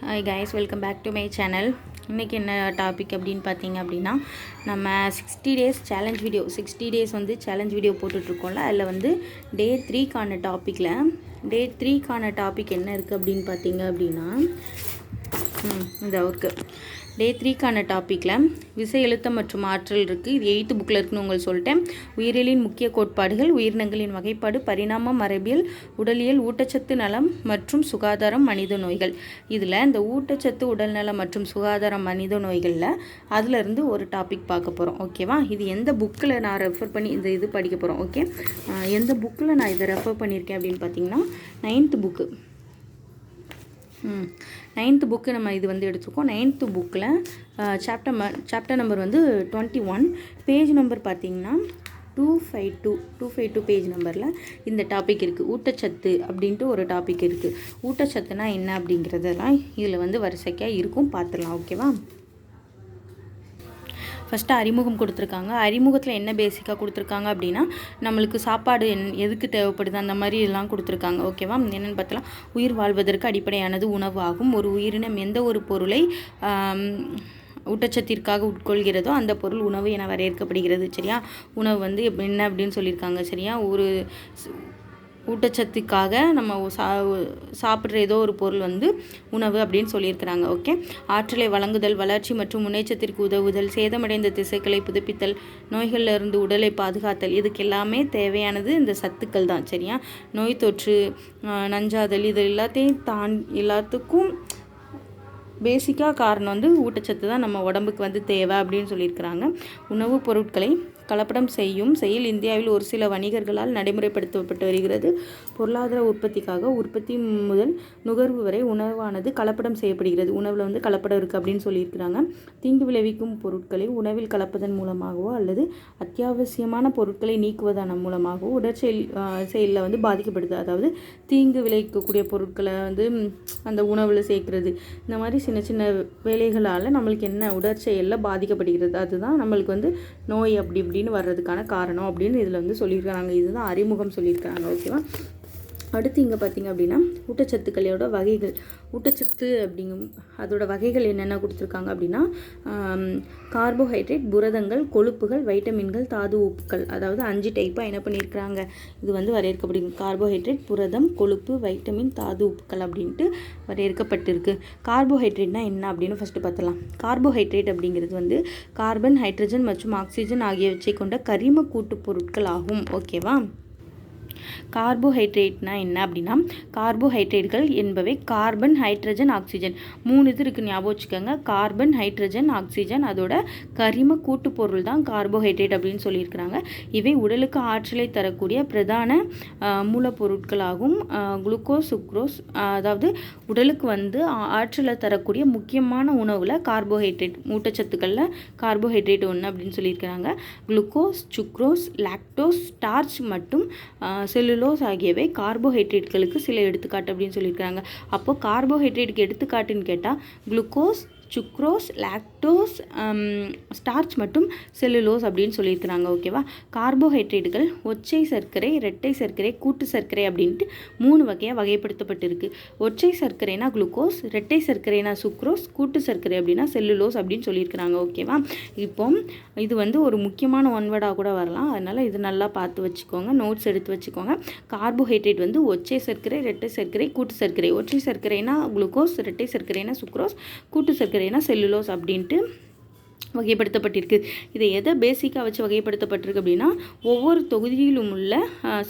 Hi guys, welcome back to my channel. இன்றைக்கி என்ன topic அப்படின்னு பார்த்தீங்க அப்படின்னா, நம்ம 60 days சேலஞ்ச் வீடியோ 60 days வந்து சேலஞ்ச் வீடியோ போட்டுட்ருக்கோம்ல, அதில் வந்து டே 3க்கான டாப்பிக்கில் டே 3க்கான டாபிக் என்ன இருக்குது அப்படின்னு பார்த்தீங்க அப்படின்னா, இந்த ஒர்க்கு டே 3க்கான டாப்பிக்கில் விசை எழுத்தம் மற்றும் ஆற்றல் இருக்குது. இது 8th புக்கில் இருக்குன்னு உங்களுக்கு சொல்லிட்டேன். உயிரியலின் முக்கிய கோட்பாடுகள், உயிரினங்களின் வகைப்பாடு, பரிணாமம், மரபியல், உடலியல், ஊட்டச்சத்து, நலம் மற்றும் சுகாதாரம், மனித நோய்கள். இதில் இந்த ஊட்டச்சத்து, உடல்நலம் மற்றும் சுகாதாரம், மனித நோய்களில் அதிலிருந்து ஒரு டாபிக் பார்க்க போகிறோம். ஓகேவா? இது எந்த புக்கில் நான் ரெஃபர் பண்ணி இந்த இது படிக்க போகிறோம். ஓகே, எந்த புக்கில் நான் இதை ரெஃபர் பண்ணியிருக்கேன் அப்படின்னு பார்த்தீங்கன்னா 9th புக்கு. 9th புக்கு நம்ம இது வந்து எடுத்துருக்கோம். 9th புக்கில் சாப்டர் நம்பர் வந்து 21, பேஜ் நம்பர் பார்த்திங்கன்னா 252 பேஜ் நம்பரில் இந்த டாபிக் இருக்குது. ஊட்டச்சத்து அப்படின்ட்டு ஒரு டாபிக் இருக்குது. ஊட்டச்சத்துனா என்ன அப்படிங்கிறதெல்லாம் இதில் வந்து வரிசைக்காக இருக்கும், பார்த்துடலாம். ஓகேவா? ஃபஸ்ட்டு அறிமுகம் கொடுத்துருக்காங்க. அறிமுகத்தில் என்ன பேசிக்காக கொடுத்துருக்காங்க அப்படின்னா, நம்மளுக்கு சாப்பாடு எதுக்கு தேவைப்படுது அந்த மாதிரி எல்லாம் கொடுத்துருக்காங்க. ஓகேவா? என்னென்னு பார்த்தலாம். உயிர் வாழ்வதற்கு அடிப்படையானது உணவு ஆகும். ஒரு உயிரினம் எந்த ஒரு பொருளை ஊட்டச்சத்திற்காக உட்கொள்கிறதோ அந்த பொருள் உணவு என வரையறுக்கப்படுகிறது. சரியா? உணவு வந்து என்ன அப்படின்னு சொல்லியிருக்காங்க. சரியா? ஒரு ஊட்டச்சத்துக்காக நம்ம சாப்பிட்ற ஏதோ ஒரு பொருள் வந்து உணவு அப்படின்னு சொல்லியிருக்கிறாங்க. ஓகே, ஆற்றலை வழங்குதல், வளர்ச்சி மற்றும் முன்னேற்றத்திற்கு உதவுதல், சேதமடைந்த திசுக்களை புதுப்பித்தல், நோய்களிலிருந்து உடலை பாதுகாத்தல், இதுக்கு எல்லாமே தேவையானது இந்த சத்துக்கள் தான். சரியா? நோய் தொற்று, நஞ்சாதல், இது எல்லாத்துக்கும் பேசிக்காக காரணம் வந்து ஊட்டச்சத்து தான் நம்ம உடம்புக்கு வந்து தேவை அப்படின்னு சொல்லியிருக்கிறாங்க. உணவுப் பொருட்களை கலப்படம் செய்யும் செயல் இந்தியாவில் ஒரு சில வணிகர்களால் நடைமுறைப்படுத்தப்பட்டு வருகிறது. பொருளாதார உற்பத்திக்காக உற்பத்தி முதல் நுகர்வு வரை உணவானது கலப்படம் செய்யப்படுகிறது. உணவில் வந்து கலப்படம் இருக்குது அப்படின்னு சொல்லியிருக்கிறாங்க. தீங்கு விளைவிக்கும் பொருட்களை உணவில் கலப்பதன் மூலமாகவோ அல்லது அத்தியாவசியமான பொருட்களை நீக்குவதன் மூலமாகவோ செயலில் வந்து பாதிக்கப்படுது. அதாவது தீங்கு விளைவிக்கக்கூடிய பொருட்களை வந்து அந்த உணவில் சேர்க்கிறது, இந்த மாதிரி சின்ன சின்ன வேலைகளால் நம்மளுக்கு என்ன உடற்செயலில் பாதிக்கப்படுகிறது, அதுதான் நம்மளுக்கு வந்து நோய் அப்படி வர்றதுக்கான காரணம் அப்படின்னு இதில் வந்து சொல்லியிருக்கிறாங்க. இதுதான் அறிமுகம் சொல்லியிருக்கிறாங்க. ஓகேவா? அடுத்து இங்கே பார்த்திங்க அப்படின்னா ஊட்டச்சத்துக்களோட வகைகள். ஊட்டச்சத்து அப்படிங்கும் அதோட வகைகள் என்னென்ன கொடுத்துருக்காங்க அப்படின்னா, கார்போஹைட்ரேட், புரதங்கள், கொழுப்புகள், வைட்டமின்கள், தாது உப்புக்கள், அதாவது 5 டைப்பாக என்ன பண்ணியிருக்கிறாங்க, இது வந்து வரையறுக்கப்படுது. கார்போஹைட்ரேட், புரதம், கொழுப்பு, வைட்டமின், தாது உப்புக்கள் அப்படின்ட்டு வரையறுக்கப்பட்டிருக்கு. கார்போஹைட்ரேட்னா என்ன அப்படின்னு ஃபஸ்ட்டு பார்த்துலாம். கார்போஹைட்ரேட் அப்படிங்கிறது வந்து கார்பன், ஹைட்ரஜன் மற்றும் ஆக்சிஜன் ஆகியவற்றை கொண்ட கரிம கூட்டு பொருட்கள் ஆகும். ஓகேவா? கார்போஹைட்ரேட்னா என்ன அப்படின்னா, கார்போஹைட்ரேட்கள் என்பவை கார்பன், ஹைட்ரஜன், ஆக்சிஜன் 3 இது இருக்குது, ஞாபகம் வச்சுக்கோங்க. கார்பன், ஹைட்ரஜன், ஆக்சிஜன் அதோட கரிம கூட்டு பொருள் தான் கார்போஹைட்ரேட் அப்படின்னு சொல்லியிருக்கிறாங்க. இவை உடலுக்கு ஆற்றலை தரக்கூடிய பிரதான மூலப்பொருட்களாகும். குளுக்கோஸ், சுக்ரோஸ், அதாவது உடலுக்கு வந்து ஆற்றலை தரக்கூடிய முக்கியமான உணவில் கார்போஹைட்ரேட், ஊட்டச்சத்துக்களில் கார்போஹைட்ரேட் ஒன்று அப்படின்னு சொல்லியிருக்கிறாங்க. குளுக்கோஸ், சுக்ரோஸ், லாக்டோஸ், ஸ்டார்ச் மற்றும் செல்லுலோஸ் ஆகியவை கார்போஹைட்ரேட்களுக்கு சில எடுத்துக்காட்டு அப்படின்னு சொல்லியிருக்காங்க. அப்போது கார்போஹைட்ரேட்டுக்கு எடுத்துக்காட்டுன்னு கேட்டால் குளுக்கோஸ், சுக்ரோஸ், லாக்டோஸ், ஸ்டார்ச் மற்றும் செல்லுலோஸ் அப்படின்னு சொல்லியிருக்கிறாங்க. ஓகேவா? கார்போஹைட்ரேட்டுகள் ஒற்றை சர்க்கரை, இரட்டை சர்க்கரை, கூட்டு சர்க்கரை அப்படின்ட்டு 3 வகையாக வகைப்படுத்தப்பட்டிருக்கு. ஒற்றை சர்க்கரைனா குளுக்கோஸ், இரட்டை சர்க்கரைனா சுக்ரோஸ், கூட்டு சர்க்கரை அப்படின்னா செல்லுலோஸ் அப்படின்னு சொல்லியிருக்கிறாங்க. ஓகேவா? இப்போ இது வந்து ஒரு முக்கியமான ஒன்வேர்டாக கூட வரலாம், அதனால் இது நல்லா பார்த்து வச்சுக்கோங்க, நோட்ஸ் எடுத்து வச்சுக்கோங்க. கார்போஹைட்ரேட் வந்து ஒற்றை சர்க்கரை, இரட்டை சர்க்கரை, கூட்டு சர்க்கரை. ஒற்றை சர்க்கரைனா குளுக்கோஸ், இரட்டை சர்க்கரைனா சுக்ரோஸ், கூட்டு சர்க்கரைனா செல்லுலோஸ் அப்படின்ட்டு வகைப்படுத்தப்பட்டிருக்கு. இதை எதை பேசிக்காக வச்சு வகைப்படுத்தப்பட்டிருக்கு அப்படின்னா, ஒவ்வொரு தொகுதியிலும் உள்ள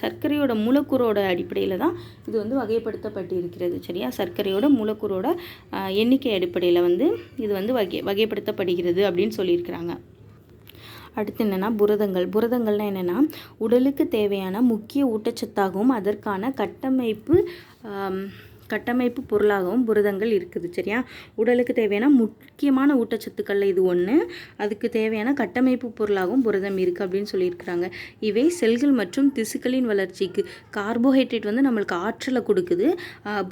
சர்க்கரையோட மூலக்கூறோட அடிப்படையில் தான் இது வந்து வகைப்படுத்தப்பட்டிருக்கிறது. சரியா? சர்க்கரையோட மூலக்கூறோட எண்ணிக்கை அடிப்படையில் வந்து இது வந்து வகைப்படுத்தப்படுகிறது அப்படின்னு சொல்லியிருக்கிறாங்க. அடுத்து என்னென்னா புரதங்கள்னால் என்னென்னா, உடலுக்கு தேவையான முக்கிய ஊட்டச்சத்தாகவும் அதற்கான கட்டமைப்பு பொருளாகவும் புரதங்கள் இருக்குது. சரியா? உடலுக்கு தேவையான முக்கியமான ஊட்டச்சத்துக்களில் இது ஒன்று. அதுக்கு தேவையான கட்டமைப்பு பொருளாகவும் புரதம் இருக்குது அப்படின்னு சொல்லியிருக்கிறாங்க. இவை செல்கள் மற்றும் திசுக்களின் வளர்ச்சிக்கு, கார்போஹைட்ரேட் வந்து நம்மளுக்கு ஆற்றலை கொடுக்குது,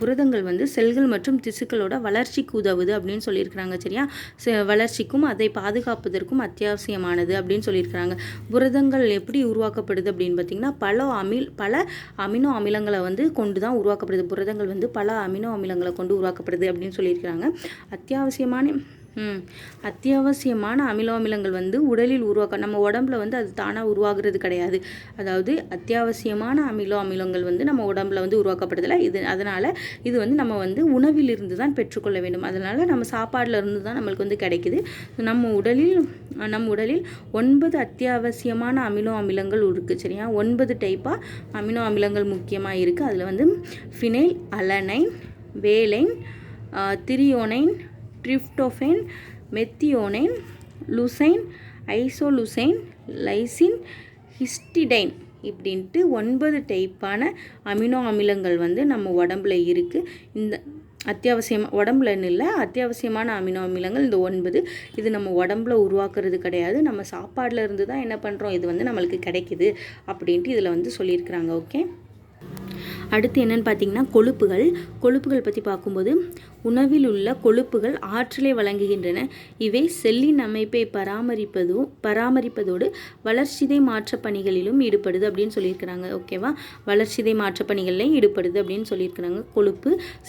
புரதங்கள் வந்து செல்கள் மற்றும் திசுக்களோட வளர்ச்சிக்கு உதவுது அப்படின்னு சொல்லியிருக்கிறாங்க. சரியா? வளர்ச்சிக்கும் அதை பாதுகாப்பதற்கும் அத்தியாவசியமானது அப்படின்னு சொல்லியிருக்கிறாங்க. புரதங்கள் எப்படி உருவாக்கப்படுது அப்படின்னு பார்த்திங்கன்னா, பல அமினோ அமிலங்களை வந்து கொண்டு தான் உருவாக்கப்படுது. புரதங்கள் வந்து பல பல அமினோ அமிலங்களை கொண்டு உருவாக்கப்படுது அப்படின்னு சொல்லியிருக்கிறாங்க. அத்தியாவசியமான அமினோ அமிலங்கள் வந்து உடலில் நம்ம உடம்புல வந்து அது தானாக உருவாகிறது கிடையாது. அதாவது அத்தியாவசியமான அமினோ அமிலங்கள் வந்து நம்ம உடம்புல வந்து உருவாக்கப்படுதில்லை. அதனால் இது வந்து நம்ம வந்து உணவில் இருந்து தான் பெற்றுக்கொள்ள வேண்டும். அதனால் நம்ம சாப்பாடில் இருந்து தான் நம்மளுக்கு வந்து கிடைக்குது. நம்ம உடலில் 9 அத்தியாவசியமான அமினோ அமிலங்கள் இருக்குது. சரியா, 9 டைப்பாக அமினோ அமிலங்கள் முக்கியமாக இருக்குது. அதில் வந்து phenylalanine, valine, threonine, tryptophan, methionine, leucine, isoleucine, lysine, histidine இப்படின்ட்டு 9 டைப்பான அமினோ அமிலங்கள் வந்து நம்ம உடம்புல இருக்குது. இந்த உடம்புலன்னு இல்லை, அத்தியாவசியமான அமினோ அமிலங்கள் இந்த 9. இது நம்ம உடம்புல உருவாக்குறது கிடையாது. நம்ம சாப்பாடில் இருந்து தான் என்ன பண்ணுறோம், இது வந்து நம்மளுக்கு கிடைக்குது அப்படின்ட்டு இதில் வந்து சொல்லியிருக்கிறாங்க. ஓகே, அடுத்து என்னென்னு பார்த்தீங்கன்னா கொழுப்புகள் பற்றி பார்க்கும்போது உணவில் உள்ள கொழுப்புகள் ஆற்றலை வழங்குகின்றன. இவை செல்லின் அமைப்பை பராமரிப்பதோடு வளர்சிதை மாற்ற பணிகளிலும் ஈடுபடுது அப்படின்னு சொல்லியிருக்கிறாங்க. ஓகேவா, வளர்சிதை மாற்ற பணிகளில் ஈடுபடுது அப்படின்னு சொல்லியிருக்கிறாங்க.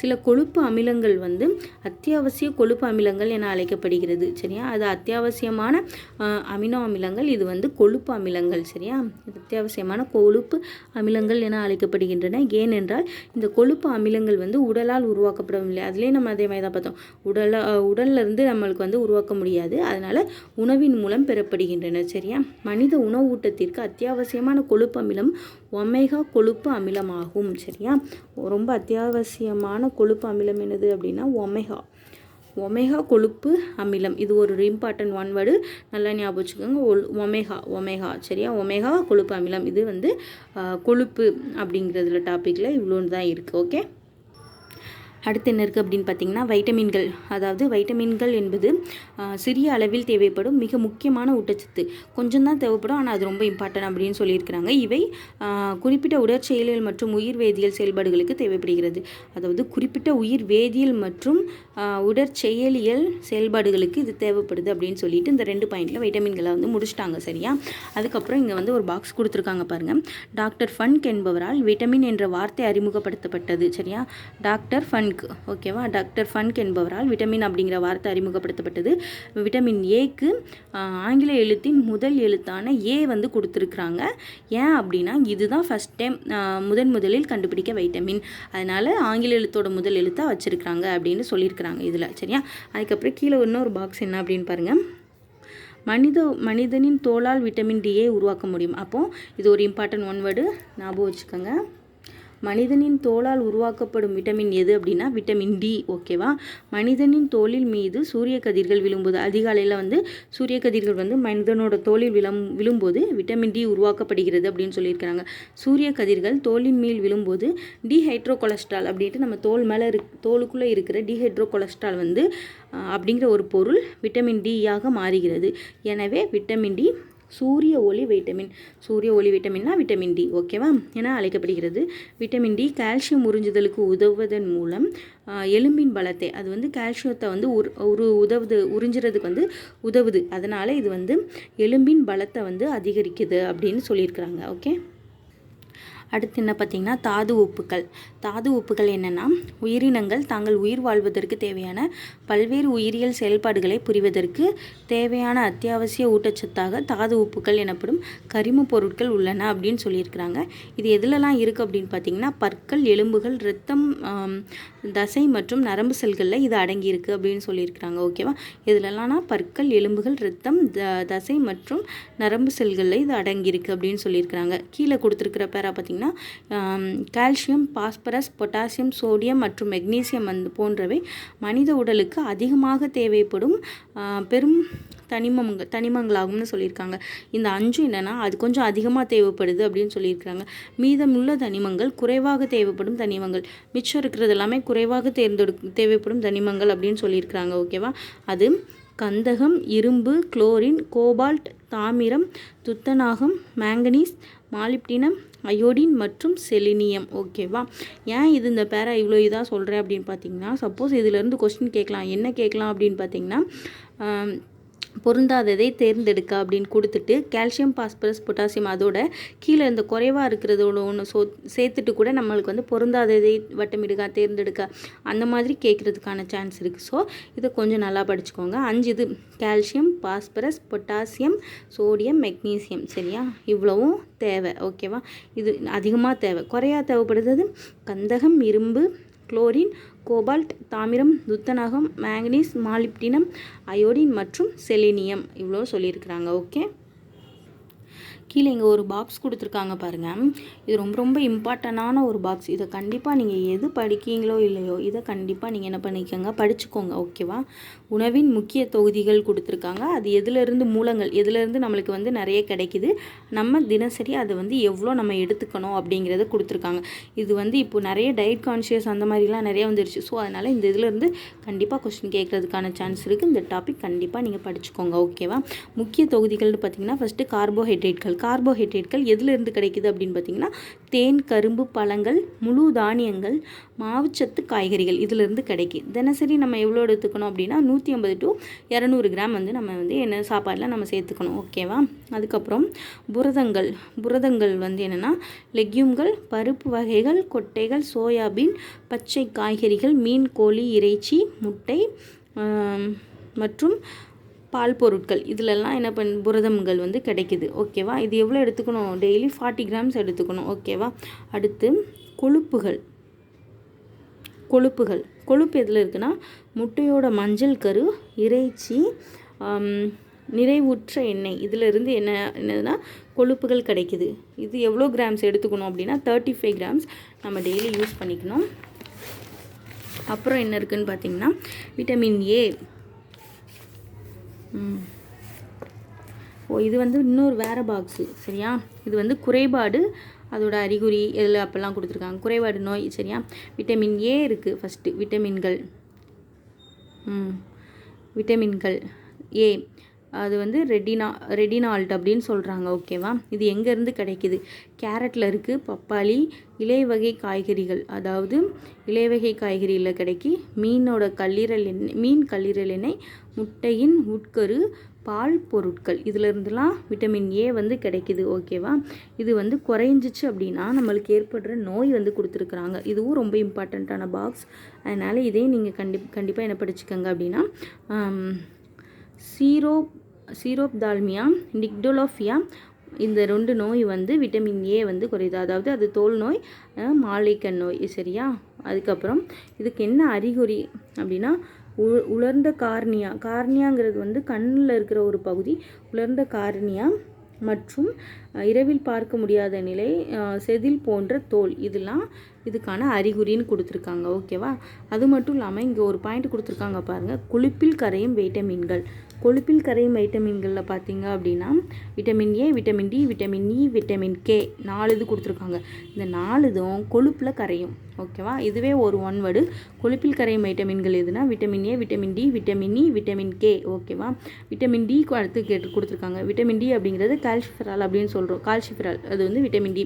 சில கொழுப்பு அமிலங்கள் வந்து அத்தியாவசிய கொழுப்பு அமிலங்கள் என அழைக்கப்படுகிறது. சரியா, அது அத்தியாவசியமான அமினோ அமிலங்கள், இது வந்து கொழுப்பு அமிலங்கள். சரியா, அத்தியாவசியமான கொழுப்பு அமிலங்கள் என அழைக்கப்படுகின்றன. ஏனென்றால் இந்த கொழுப்பு அமிலங்கள் வந்து உடலால் உருவாக்கப்படவில்லை. அதுலேயே நம்ம அதே மாதிரி தான் பார்த்தோம். உடல்ல இருந்து நம்மளுக்கு வந்து உருவாக்க முடியாது. அதனால உணவின் மூலம் பெறப்படுகின்றன. சரியா, மனித உணவு ஊட்டத்திற்கு அத்தியாவசியமான கொழுப்பு அமிலம் ஒமேகா கொழுப்பு அமிலமாகும். சரியா, ரொம்ப அத்தியாவசியமான கொழுப்பு அமிலம் என்னது அப்படின்னா ஒமேகா கொழுப்பு அமிலம். இது ஒரு இம்பார்ட்டன்ட் ஒன் வேர்டு, நல்லா ஞாபகம் வச்சுக்கோங்க. ஒமேகா. சரியா, ஒமேகா கொழுப்பு அமிலம். இது வந்து கொழுப்பு அப்படிங்கிறதுல டாப்பிக்கில் இவ்வளோன்னு தான் இருக்குது. ஓகே, அடுத்து என்ன இருக்குது அப்படின்னு பார்த்தீங்கன்னா வைட்டமின்கள். அதாவது வைட்டமின்கள் என்பது சிறிய அளவில் தேவைப்படும் மிக முக்கியமான ஊட்டச்சத்து. கொஞ்சம் தான் தேவைப்படும், ஆனால் அது ரொம்ப இம்பார்ட்டன்ட் அப்படின்னு சொல்லியிருக்கிறாங்க. இவை குறிப்பிட்ட உடற்செயலியல் மற்றும் உயிர் வேதியியல் செயல்பாடுகளுக்கு தேவைப்படுகிறது. அதாவது குறிப்பிட்ட உயிர் வேதியியல் மற்றும் உடற்செயலியல் செயல்பாடுகளுக்கு இது தேவைப்படுது அப்படின்னு சொல்லிட்டு இந்த 2 பாயிண்டில் வைட்டமின்களை வந்து முடிச்சிட்டாங்க. சரியா, அதுக்கப்புறம் இங்கே வந்து ஒரு பாக்ஸ் கொடுத்துருக்காங்க பாருங்கள். டாக்டர் ஃபன்க் என்பவரால் விட்டமின் என்ற வார்த்தை அறிமுகப்படுத்தப்பட்டது. சரியா, டாக்டர் ஃபன்க். ஓகேவா, டாக்டர் ஃபன்க் என்பவரால் விட்டமின் அப்படிங்கிற வார்த்தை அறிமுகப்படுத்தப்பட்டது. விட்டமின் ஏக்கு ஆங்கில எழுத்தின் முதல் எழுத்தான ஏ வந்து கொடுத்துருக்குறாங்க. ஏன் அப்படின்னா இதுதான் ஃபஸ்ட் டைம் முதலில் கண்டுபிடிக்க வைட்டமின். அதனால் ஆங்கில எழுத்தோட முதல் எழுத்தாக வச்சுருக்கிறாங்க அப்படின்னு சொல்லியிருக்கிறாங்க இதில். சரியா, அதுக்கப்புறம் கீழே இன்னொரு பாக்ஸ் என்ன அப்படின்னு பாருங்கள். மனிதனின் தோலால் விட்டமின் டியை உருவாக்க முடியும். அப்போது இது ஒரு இம்பார்ட்டன்ட் ஒன் வேர்டு, ஞாபகம் வச்சுக்கோங்க. மனிதனின் தோலால் உருவாக்கப்படும் விட்டமின் எது அப்படின்னா விட்டமின் டி. ஓகேவா, மனிதனின் தோலில் மீது சூரிய கதிர்கள் விழும்போது, அதிகாலையில் வந்து சூரிய கதிர்கள் வந்து மனிதனோட தோலில் விழும்போது விட்டமின் டி உருவாக்கப்படுகிறது அப்படின்னு சொல்லியிருக்கிறாங்க. சூரிய கதிர்கள் தோலின் மேல் விழும்போது டிஹைட்ரோ கொலஸ்ட்ரால் அப்படின்ட்டு நம்ம தோலுக்குள்ளே இருக்கிற டிஹைட்ரோ கொலஸ்ட்ரால் வந்து அப்படிங்கிற ஒரு பொருள் விட்டமின் டியாக மாறுகிறது. எனவே விட்டமின் டி சூரிய ஒளி விட்டமின்னா விட்டமின் டி. ஓகேவா, என அழைக்கப்படுகிறது. விட்டமின் டி கால்சியம் உறிஞ்சுதலுக்கு உதவுவதன் மூலம் எலும்பின் பலத்தை, அது வந்து கால்சியத்தை வந்து உறிஞ்சுறதுக்கு வந்து உதவுது. அதனால் இது வந்து எலும்பின் பலத்தை வந்து அதிகரிக்குது அப்படின்னு சொல்லியிருக்கிறாங்க. ஓகே, அடுத்து என்ன பார்த்திங்கன்னா தாது உப்புகள் என்னென்னா உயிரினங்கள் தாங்கள் உயிர் வாழ்வதற்கு தேவையான பல்வேறு உயிரியல் செயல்பாடுகளை புரிவதற்கு தேவையான அத்தியாவசிய ஊட்டச்சத்தாக தாது உப்புகள் எனப்படும் கரிம பொருட்கள் உள்ளன அப்படின்னு சொல்லியிருக்கிறாங்க. இது எதுலலாம் இருக்குது அப்படின்னு பார்த்திங்கன்னா பற்கள், எலும்புகள், இரத்தம், தசை மற்றும் நரம்பு செல்களில் இது அடங்கியிருக்கு அப்படின்னு சொல்லியிருக்கிறாங்க. ஓகேவா, இதுலலாம் பற்கள், எலும்புகள், இரத்தம், தசை மற்றும் நரம்பு செல்களில் இது அடங்கியிருக்கு அப்படின்னு சொல்லியிருக்கிறாங்க. கீழே கொடுத்துருக்கிற பேரா பார்த்திங்கன்னா கால்சியம், பாஸ்பரஸ், பொட்டாசியம், சோடியம் மற்றும் மெக்னீசியம் போன்றவை மனித உடலுக்கு அதிகமாக தேவைப்படும் பெரும் தனிமங்களாகும்னு சொல்லியிருக்காங்க. இந்த 5 என்னென்னா அது கொஞ்சம் அதிகமாக தேவைப்படுது அப்படின்னு சொல்லியிருக்கிறாங்க. மீதமுள்ள தனிமங்கள் குறைவாக தேவைப்படும் தனிமங்கள். மிச்சம் இருக்கிறது எல்லாமே குறைவாக தேவைப்படும் தனிமங்கள் அப்படின்னு சொல்லியிருக்கிறாங்க. ஓகேவா, அது கந்தகம், இரும்பு, குளோரின், கோபால்ட், தாமிரம், துத்தநாகம், மேங்கனீஸ், மாலிப்டினம், அயோடின் மற்றும் செலினியம். ஓகேவா, ஏன் இது இந்த பேரா இவ்வளோ இதாக சொல்கிறேன் அப்படின்னு பார்த்தீங்கன்னா, சப்போஸ் இதிலேருந்து கொஸ்டின் கேட்கலாம். என்ன கேட்கலாம் அப்படின்னு பார்த்தீங்கன்னா பொருந்தாததை தேர்ந்தெடுக்க அப்படின்னு கொடுத்துட்டு கால்சியம், பாஸ்பரஸ், பொட்டாசியம் அதோட கீழே இந்த குறைவாக இருக்கிறதோட ஒன்று சேர்த்துட்டு கூட நம்மளுக்கு வந்து பொருந்தாததை வட்டமிடுக, தேர்ந்தெடுக்க அந்த மாதிரி கேட்குறதுக்கான சான்ஸ் இருக்குது. ஸோ இதை கொஞ்சம் நல்லா படிச்சுக்கோங்க. 5 இது calcium, phosphorus, potassium, sodium, magnesium. சரியா? இவ்வளவும் தேவை. ஓகேவா? இது அதிகமாக தேவை. குறையா தேவைப்படுறது கந்தகம், இரும்பு, குளோரின், கோபால்ட், தாமிரம், துத்தநாகம், மேங்கனீஸ், மாலிப்டினம், அயோடின் மற்றும் செலினியம். இவ்வளோ சொல்லியிருக்கிறாங்க. ஓகே, கீழே இங்கே ஒரு பாக்ஸ் கொடுத்துருக்காங்க பாருங்கள். இது ரொம்ப ரொம்ப இம்பார்ட்டண்டான ஒரு பாக்ஸ். இதை கண்டிப்பாக நீங்கள் எது படிக்கீங்களோ இல்லையோ இதை கண்டிப்பாக நீங்கள் என்ன பண்ணிக்கோங்க, படிச்சுக்கோங்க. ஓகேவா? உணவின் முக்கிய தொகுதிகள் கொடுத்துருக்காங்க. அது எதுலேருந்து மூலங்கள் எதுலேருந்து நம்மளுக்கு வந்து நிறைய கிடைக்குது, நம்ம தினசரி அதை வந்து எவ்வளோ நம்ம எடுத்துக்கணும் அப்படிங்கிறத கொடுத்துருக்காங்க. இது வந்து இப்போ நிறைய டயட் கான்ஷியஸ் அந்த மாதிரிலாம் நிறைய வந்துருச்சு. ஸோ அதனால் இந்த இதிலேருந்து கண்டிப்பாக கொஸ்டின் கேட்குறதுக்கான சான்ஸ் இருக்குது. இந்த டாபிக் கண்டிப்பாக நீங்கள் படிச்சுக்கோங்க. ஓகேவா? முக்கிய தொகுதிகள்னு பார்த்தீங்கன்னா ஃபஸ்ட்டு கார்போஹைட்ரேட்கள். கார்போஹைட்ரேட்கள் எதுலேருந்து கிடைக்குது அப்படின்னு பார்த்தீங்கன்னா தேன், கரும்பு, பழங்கள், முழு தானியங்கள், மாவுச்சத்து, காய்கறிகள் இதிலேருந்து கிடைக்கும். தினசரி நம்ம எவ்வளோ எடுத்துக்கணும் அப்படின்னா 150 to 200 கிராம் வந்து நம்ம வந்து என்ன சாப்பாடில் நம்ம சேர்த்துக்கணும். ஓகேவா? அதுக்கப்புறம் புரதங்கள் வந்து என்னென்னா லெக்யூம்கள், பருப்பு வகைகள், கொட்டைகள், சோயாபீன், பச்சை காய்கறிகள், மீன், கோழி, இறைச்சி, முட்டை மற்றும் பால் பொருட்கள் இதிலெல்லாம் என்ன புரதங்கள் வந்து கிடைக்குது. ஓகேவா? இது எவ்வளோ எடுத்துக்கணும்? டெய்லி 40 கிராம்ஸ் எடுத்துக்கணும். ஓகேவா? அடுத்து கொழுப்பு எதில் இருக்குன்னா முட்டையோட மஞ்சள் கரு, இறைச்சி, நிறைவுற்ற எண்ணெய் இதிலிருந்து என்னதுன்னா கொழுப்புகள் கிடைக்குது. இது எவ்வளோ கிராம்ஸ் எடுத்துக்கணும் அப்படின்னா 35 கிராம்ஸ் நம்ம டெய்லி யூஸ் பண்ணிக்கணும். அப்புறம் என்ன இருக்குதுன்னு பார்த்தீங்கன்னா விட்டமின் ஏ. இது வந்து இன்னொரு வேறு பாக்ஸு. சரியா? இது வந்து குறைபாடு அதோட அறிகுறி எதில் அப்போல்லாம் கொடுத்துருக்காங்க. குறைபாடு நோய். சரியா? விட்டமின் ஏ இருக்குது ஃபஸ்ட்டு. விட்டமின்கள் ஏ அது வந்து ரெடினால்ட் அப்படின்னு சொல்கிறாங்க. ஓகேவா? இது எங்கேருந்து கிடைக்கிது? கேரட்டில் இருக்குது, பப்பாளி, இலைவகை காய்கறிகள் அதாவது இலைவகை காய்கறியில் கிடைக்கி, மீன் கல்லீரல் எண்ணெய், முட்டையின் உட்கரு, பால் பொருட்கள் இதிலிருந்துலாம் விட்டமின் ஏ வந்து கிடைக்கிது. ஓகேவா? இது வந்து குறைஞ்சிச்சு அப்படின்னா நம்மளுக்கு ஏற்படுற நோய் வந்து கொடுத்துருக்குறாங்க. இதுவும் ரொம்ப இம்பார்ட்டண்ட்டான பாக்ஸ். அதனால் இதையும் நீங்கள் கண்டிப்பாக என்ன படிச்சுக்கோங்க அப்படின்னா சீரோப்தால்மியா, நிக்டோலோஃபியா இந்த 2 நோய் வந்து விட்டமின் ஏ வந்து குறையுது. அதாவது அது தோல் நோய், மாலைக்கண் நோய். சரியா? அதுக்கப்புறம் இதுக்கு என்ன அறிகுறி அப்படின்னா உலர்ந்த கார்னியாங்கிறது வந்து கண்ணில் இருக்கிற ஒரு பகுதி. உலர்ந்த கார்னியா மற்றும் இரவில் பார்க்க முடியாத நிலை, செதில் போன்ற தோல் இதெல்லாம் இதுக்கான அறிகுறின்னு கொடுத்துருக்காங்க. ஓகேவா? அது மட்டும் இல்லாமல் இங்கே ஒரு பாயிண்ட் கொடுத்துருக்காங்க பாருங்கள். கொழுப்பில் கரையும் வைட்டமின்கள். கொழுப்பில் கரையும் வைட்டமின்களில் பார்த்தீங்க அப்படின்னா vitamin A, vitamin D, vitamin E, vitamin K 4 இது கொடுத்துருக்காங்க. இந்த 4 இதுவும் கொழுப்பில் கரையும். ஓகேவா? இதுவே ஒரு 1 வேர்டு. கொழுப்பில் கரையும் வைட்டமின்கள் எதுனா vitamin A, vitamin D, vitamin E, vitamin K. ஓகேவா? விட்டமின் டி அடுத்து கொடுத்துருக்காங்க. விட்டமின் டி அப்படிங்கிறது கால்சிஃபெரால் அப்படின்னு சொல்கிறோம். கால்சிஃபெரால் அது வந்து விட்டமின் டி.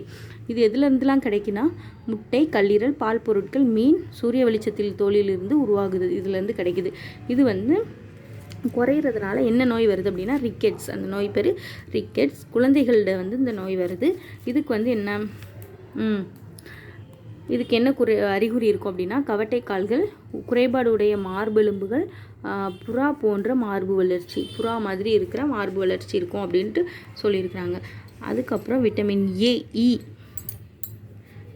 இது எதுலேருந்துலாம் கிடைக்குன்னா முட்டை, கல்லீரல், பால் பொருட்கள், மீன், சூரிய வெளிச்சத்தில் தோலிலிருந்து உருவாகுது. இதுலேருந்து கிடைக்குது. இது வந்து குறையிறதுனால என்ன நோய் வருது அப்படின்னா ரிக்கெட்ஸ். அந்த நோய் பேர் ரிக்கெட்ஸ். குழந்தைகளில் வந்து இந்த நோய் வருது. இதுக்கு வந்து இதுக்கு என்ன அறிகுறி இருக்கும் அப்படின்னா கவட்டை கால்கள், குறைபாடு உடைய மார்பெலும்புகள், புறா போன்ற மார்பு வளர்ச்சி, புறா மாதிரி இருக்கிற மார்பு வளர்ச்சி இருக்கும் அப்படின்ட்டு சொல்லியிருக்கிறாங்க. அதுக்கப்புறம் விட்டமின் ஏ, இ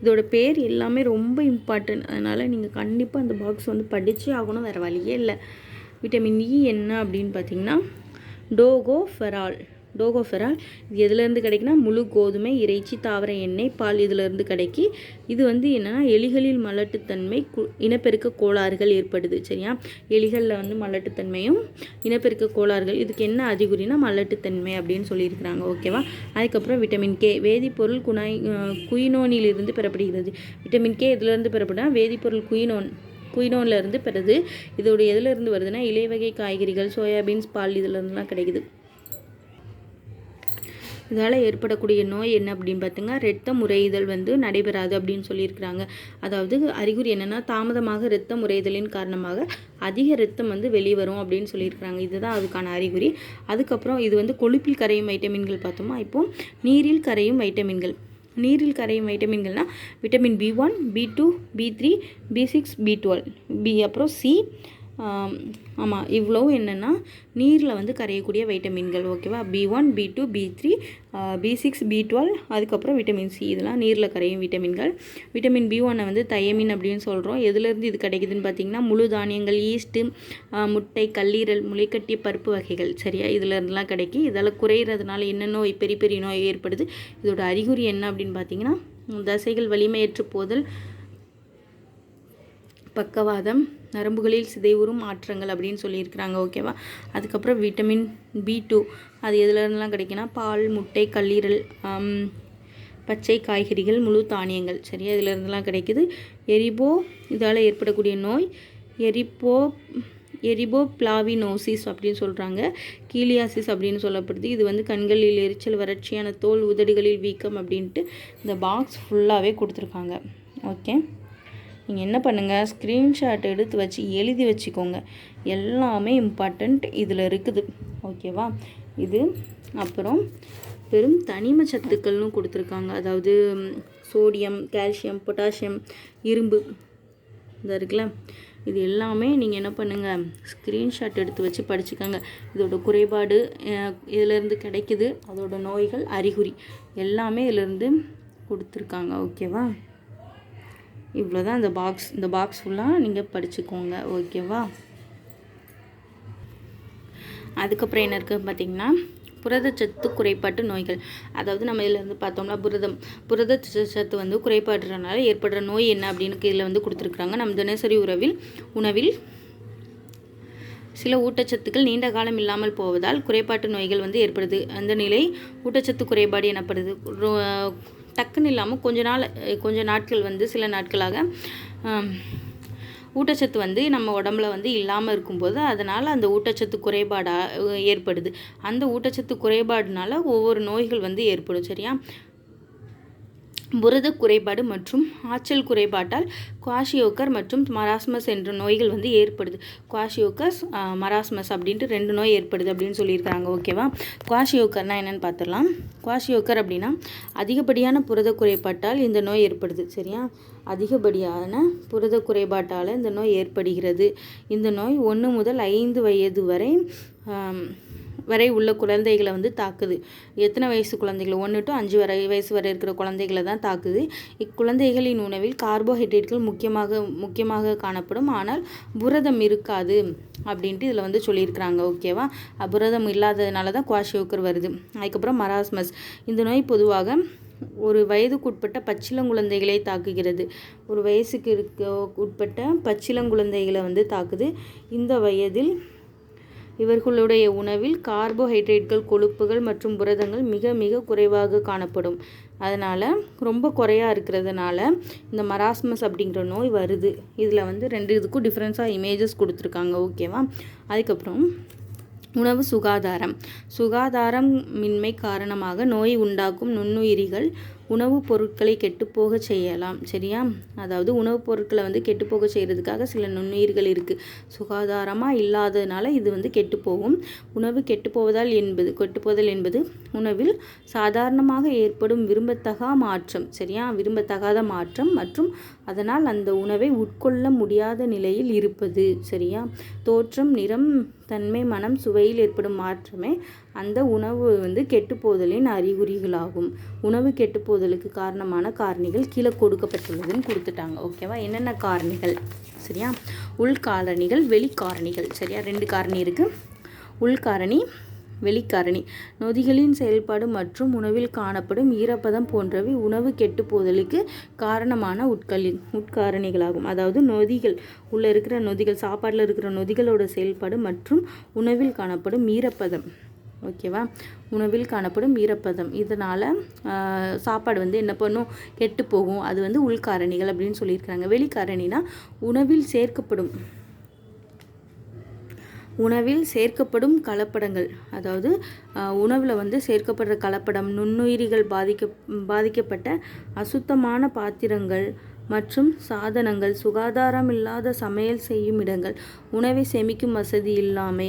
இதோட பேர் எல்லாமே ரொம்ப இம்பார்ட்டன்ட். அதனால் நீங்கள் கண்டிப்பாக அந்த பாக்ஸ் வந்து படித்தே ஆகணும், வேறு வழியே இல்லை. விட்டமின் இ என்ன அப்படின்னு பார்த்தீங்கன்னா டோகோஃபெரால். இது எதுலேருந்து கிடைக்குன்னா முழு கோதுமை, இறைச்சி, தாவர எண்ணெய், பால் இதிலேருந்து கிடைக்கி. இது வந்து என்னென்னா எலிகளில் மலட்டுத்தன்மை, இனப்பெருக்க கோளாறுகள் ஏற்படுது. சரியா? எலிகளில் வந்து மலட்டுத்தன்மையும் இனப்பெருக்க கோளாறுகள். இதுக்கு என்ன அறிகுறினா மலட்டுத்தன்மை அப்படின்னு சொல்லியிருக்கிறாங்க. ஓகேவா? அதுக்கப்புறம் விட்டமின் கே வேதிப்பொருள் குயினோனிலிருந்து பெறப்படுகிறது. விட்டமின் கே இதிலேருந்து பெறப்படுனா வேதிப்பொருள் குயினோனில் இருந்து பெறுது. இதோடைய எதுலேருந்து வருதுன்னா இலைவகை காய்கறிகள், சோயாபீன்ஸ், பால் இதிலேருந்துலாம் கிடைக்குது. இதால் ஏற்படக்கூடிய நோய் என்ன அப்படின்னு பார்த்தீங்கன்னா இரத்த முறையிதல் வந்து நடைபெறாது அப்படின்னு சொல்லியிருக்கிறாங்க. அதாவது அறிகுறி என்னென்னா தாமதமாக இரத்த முறையிதலின் காரணமாக அதிக இரத்தம் வந்து வெளிவரும் அப்படின்னு சொல்லியிருக்கிறாங்க. இதுதான் அதுக்கான அறிகுறி. அதுக்கப்புறம் இது வந்து கொழுப்பில் கரையும் வைட்டமின்கள் பார்த்தோமா. இப்போது நீரில் கரையும் வைட்டமின்கள். நீரில் கரையும் வைட்டமின்கள்னால் vitamin B1, B2, B3, B6, B12 அப்புறம் C. ஆமாம், இவ்வளவும் என்னென்னா நீரில் வந்து கரையக்கூடிய வைட்டமின்கள். ஓகேவா. B1, B2, B3, B6, B12, அதுக்கப்புறம் விட்டமின் C. இதெல்லாம் நீரில் கரையும் விட்டமின்கள். விட்டமின் B1 வந்து தயமின் அப்படின்னு சொல்கிறோம். எதுலேருந்து இது கிடைக்குதுன்னு பார்த்தீங்கன்னா முழு தானியங்கள், ஈஸ்ட்டு, முட்டை, கல்லீரல், முளைக்கட்டிய பருப்பு வகைகள். சரியா, இதிலேருந்துலாம் கிடைக்கும். இதால் குறையிறதுனால என்ன நோய், பெரிய பெரிய நோய் ஏற்படுது. இதோட அறிகுறி என்ன அப்படின்னு பார்த்தீங்கன்னா தசைகள் வலிமையற்று போதல், பக்கவாதம், நரம்புகளில் சிதைவுறும் மாற்றங்கள் அப்படின்னு சொல்லியிருக்கிறாங்க. ஓகேவா. அதுக்கப்புறம் விட்டமின் B2 அது எதுலேருந்துலாம் கிடைக்குன்னா பால், முட்டை, கல்லீரல், பச்சை காய்கறிகள், முழு தானியங்கள். சரியா, இதிலேருந்துலாம் கிடைக்குது. இதால் ஏற்படக்கூடிய நோய் எரிபோப்ளாவினோசிஸ் அப்படின்னு சொல்கிறாங்க. கீலியாசிஸ் அப்படின்னு சொல்லப்படுது. இது வந்து கண்களில் எரிச்சல், வறட்சியான தோல், உதடுகளில் வீக்கம் அப்படின்ட்டு இந்த பாக்ஸ் ஃபுல்லாகவே கொடுத்துருக்காங்க. ஓகே, நீங்கள் என்ன பண்ணுங்கள், ஸ்க்ரீன்ஷாட் எடுத்து வச்சு எழுதி வச்சுக்கோங்க. எல்லாமே இம்பார்ட்டண்ட் இதில் இருக்குது. ஓகேவா. இது அப்புறம் பெரும் தனிம சத்துக்கள்னு கொடுத்துருக்காங்க. அதாவது சோடியம், கால்சியம், பொட்டாசியம், இரும்பு இந்த இருக்குல்ல, இது எல்லாமே நீங்கள் என்ன பண்ணுங்கள், ஸ்க்ரீன்ஷாட் எடுத்து வச்சு படிச்சுக்கோங்க. இதோட குறைபாடு இதிலேருந்து கிடைக்குது, அதோட நோய்கள், அறிகுறி எல்லாமே இதிலேருந்து கொடுத்துருக்காங்க. ஓகேவா. இவ்வளோதான் இந்த பாக்ஸ் ஃபுல்லாக நீங்கள் படிச்சுக்கோங்க. ஓகேவா. அதுக்கப்புறம் என்ன இருக்குது பார்த்திங்கன்னா புரதச்சத்து குறைபாட்டு நோய்கள். அதாவது நம்ம இதில் வந்து பார்த்தோம்னா புரதச்சத்து வந்து குறைபாடுறதுனால ஏற்படுற நோய் என்ன அப்படின்னு இதில் வந்து கொடுத்துருக்குறாங்க. நம்ம தினசரி உணவில் சில ஊட்டச்சத்துக்கள் நீண்ட காலம் இல்லாமல் போவதால் குறைபாட்டு நோய்கள் வந்து ஏற்படுது. அந்த நிலை ஊட்டச்சத்து குறைபாடு எனப்படுது. டக்குன்னு இல்லாமல் கொஞ்ச நாட்கள் வந்து சில நாட்களாக ஊட்டச்சத்து வந்து நம்ம உடம்புல வந்து இல்லாமல் இருக்கும்போது அதனால் அந்த ஊட்டச்சத்து குறைபாடாக ஏற்படுது. அந்த ஊட்டச்சத்து குறைபாடுனால ஒவ்வொரு நோய்கள் வந்து ஏற்படும். சரியா. புரத குறைபாடு மற்றும் ஆற்றல் குறைபாட்டால் குவாஷியோக்கர் மற்றும் மராஸ்மஸ் என்ற நோய்கள் வந்து ஏற்படுது. குவாஷியோக்கர், மராஸ்மஸ் அப்படின்ட்டு 2 நோய் ஏற்படுது அப்படின்னு சொல்லியிருக்காங்க. ஓகேவா. குவாஷியோக்கர்னால் என்னென்னு பார்த்துடலாம். குவாஷியோக்கர் அப்படின்னா அதிகப்படியான புரத குறைபாட்டால் இந்த நோய் ஏற்படுது. சரியா, அதிகப்படியான புரத குறைபாட்டால் இந்த நோய் ஏற்படுகிறது. இந்த நோய் 1 முதல் 5 வயது வரை உள்ள குழந்தைகளை வந்து தாக்குது. எத்தனை வயசு குழந்தைகள்? 1 to 5 வயசு வரை இருக்கிற குழந்தைகளை தான் தாக்குது. இக்குழந்தைகளின் உணவில் கார்போஹைட்ரேட்கள் முக்கியமாக காணப்படும், ஆனால் புரதம் இருக்காது அப்படின்ட்டு இதில் வந்து சொல்லியிருக்கிறாங்க. ஓகேவா. புரதம் இல்லாததுனால தான் குவாஷியோக்கர் வருது. அதுக்கப்புறம் மராஸ்மஸ். இந்த நோய் பொதுவாக ஒரு வயதுக்குட்பட்ட பச்சிளங்குழந்தைகளை தாக்குகிறது. ஒரு வயசுக்கு உட்பட்ட பச்சிளங்குழந்தைகளை வந்து தாக்குது. இந்த வயதில் இவர்களுடைய உணவில் கார்போஹைட்ரேட்கள், கொழுப்புகள் மற்றும் புரதங்கள் மிக மிக குறைவாக காணப்படும். அதனால் ரொம்ப குறையாக இருக்கிறதுனால இந்த மராஸ்மஸ் அப்படிங்கிற நோய் வருது. இதில் வந்து 2 இதுக்கும் டிஃப்ரென்ஸாக இமேஜஸ் கொடுத்துருக்காங்க. ஓகேவா. அதுக்கப்புறம் உணவு சுகாதாரமின்மை காரணமாக நோய் உண்டாக்கும் நுண்ணுயிரிகள் உணவுப் பொருட்களை கெட்டுப்போக செய்யலாம். சரியா. அதாவது உணவுப் பொருட்களை வந்து கெட்டுப்போக செய்கிறதுக்காக சில நுண்ணுயிர்கள் இருக்குது. சுகாதாரமாக இல்லாததுனால இது வந்து கெட்டுப்போகும். உணவு கெட்டுப்போதல் என்பது உணவில் சாதாரணமாக ஏற்படும் விரும்பத்தகா மாற்றம். சரியா, விரும்பத்தகாத மாற்றம் மற்றும் அதனால் அந்த உணவை உட்கொள்ள முடியாத நிலையில் இருப்பது. சரியா. தோற்றம், நிறம், தன்மை, மனம், சுவையில் ஏற்படும் மாற்றமே அந்த உணவு வந்து கெட்டுப்போதலின் அறிகுறிகளாகும். உணவு கெட்டுப்போதலுக்கு காரணமான காரணிகள் கீழே கொடுக்கப்பட்டுள்ளதுன்னு கொடுத்துட்டாங்க. ஓகேவா. என்னென்ன காரணிகள்? சரியா, உள்காரணிகள், வெளிக்காரணிகள். சரியா, 2 காரணி இருக்குது. உள்காரணி, வெளிக்காரணி. நொதிகளின் செயல்பாடு மற்றும் உணவில் காணப்படும் ஈரப்பதம் போன்றவை உணவு கெட்டுப்போதலுக்கு காரணமான உட்காரணிகளாகும். அதாவது நொதிகள் உள்ளே இருக்கிற நொதிகள், சாப்பாட்டில் இருக்கிற நொதிகளோட செயல்பாடு மற்றும் உணவில் காணப்படும் ஈரப்பதம். ஓகேவா. உணவில் காணப்படும் ஈரப்பதம், இதனால் சாப்பாடு வந்து என்ன பண்ணும், கெட்டு போகும். அது வந்து உள்காரணிகள் அப்படின்னு சொல்லியிருக்கிறாங்க. வெளிக்காரணினா உணவில் சேர்க்கப்படும் உணவில் சேர்க்கப்படும் கலப்படங்கள், அதாவது உணவில் வந்து சேர்க்கப்படுற கலப்படம், நுண்ணுயிரிகள் பாதிக்கப்பட்ட அசுத்தமான பாத்திரங்கள் மற்றும் சாதனங்கள், சுகாதாரம் இல்லாத சமையல் செய்யும் இடங்கள், உணவை சேமிக்கும் வசதி இல்லாமை,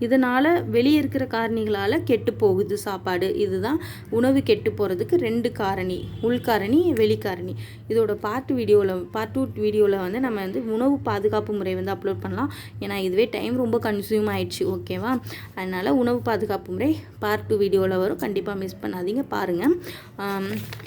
இதனால் வெளியே இருக்கிற காரணிகளால் கெட்டு போகுது சாப்பாடு. இதுதான் உணவு கெட்டு போகிறதுக்கு 2 காரணி, உள்காரணி வெளிக்காரணி. இதோட பார்ட் 2 வீடியோவில் வந்து நம்ம வந்து உணவு பாதுகாப்பு முறை வந்து அப்லோட் பண்ணலாம். ஏன்னா இதுவே டைம் ரொம்ப கன்சியூம் ஆயிடுச்சு, ஓகேவா? அதனால் உணவு பாதுகாப்பு முறை பார்ட் 2 வீடியோவில் வரும், கண்டிப்பாக மிஸ் பண்ணாதீங்க, பாருங்கள்.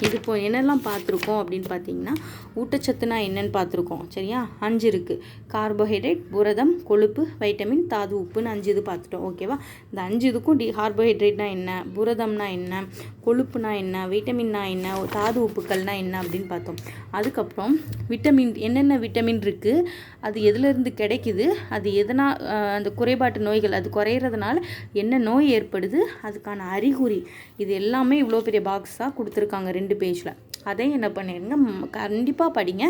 இது இப்போ என்னெல்லாம் பார்த்துருக்கோம் அப்படின்னு பார்த்தீங்கன்னா, ஊட்டச்சத்துனா என்னன்னு பார்த்துருக்கோம், சரியா? 5 இருக்குது. கார்போஹைட்ரேட், புரதம், கொழுப்பு, வைட்டமின், தாது, உப்புன்னு 5 இது பார்த்துட்டோம், ஓகேவா? இந்த 5 இதுக்கும் கார்போஹைட்ரேட்னா என்ன, புரதம்னா என்ன, கொழுப்புனா என்ன, வைட்டமின்னா என்ன, தாது உப்புக்கள்னா என்ன அப்படின்னு பார்த்தோம். அதுக்கப்புறம் விட்டமின், என்னென்ன விட்டமின் இருக்குது, அது எதுலேருந்து கிடைக்குது, அது எதனால் அந்த குறைபாட்டு நோய்கள் அது குறையிறதுனால என்ன நோய் ஏற்படுது, அதுக்கான அறிகுறி, இது எல்லாமே இவ்வளோ பெரிய பாக்ஸாக கொடுத்துருக்காங்க 2 பேஜில். அதையும் என்ன பண்ணிடுங்க, கண்டிப்பாக படிங்க.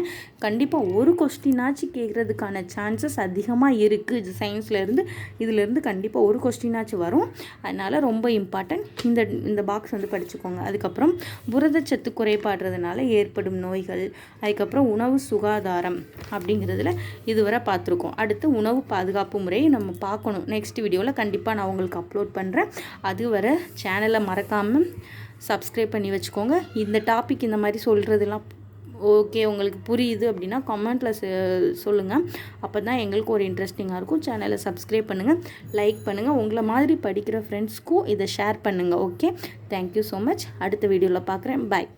கண்டிப்பாக ஒரு கொஸ்டினாச்சும் கேட்குறதுக்கான சான்சஸ் அதிகமாக இருக்குது. சயின்ஸ்லேருந்து இதிலேருந்து கண்டிப்பாக ஒரு கொஸ்டினாச்சும் வரும். அதனால் ரொம்ப இம்பார்ட்டன்ட், இந்த பாக்ஸ் வந்து படிச்சுக்கோங்க. அதுக்கப்புறம் புரதச்சத்து குறைபாடுறதுனால ஏற்படும் நோய்கள், அதுக்கப்புறம் உணவு சுகாதாரம் அப்படிங்கிறதுல இதுவரை பார்த்துருக்கோம். அடுத்து உணவு பாதுகாப்பு முறையை நம்ம பார்க்கணும். நெக்ஸ்ட் வீடியோவில் கண்டிப்பாக நான் உங்களுக்கு அப்லோட் பண்ணுறேன். அதுவரை சேனலை மறக்காமல் சப்ஸ்கிரைப் பண்ணி வச்சுக்கோங்க. இந்த டாபிக் இந்த மாதிரி சொல்கிறதுலாம் ஓகே உங்களுக்கு புரியுது அப்படின்னா கமெண்ட்டில் சொல்லுங்கள். அப்போ தான் எங்களுக்கு ஒரு இன்ட்ரெஸ்டிங்காக இருக்கும். சேனலை சப்ஸ்கிரைப் பண்ணுங்கள், லைக் பண்ணுங்கள், உங்களை மாதிரி படிக்கிற ஃப்ரெண்ட்ஸ்க்கும் இதை ஷேர் பண்ணுங்கள். Okay, thank you so much. அடுத்த வீடியோவில் பார்க்குறேன். பாய்.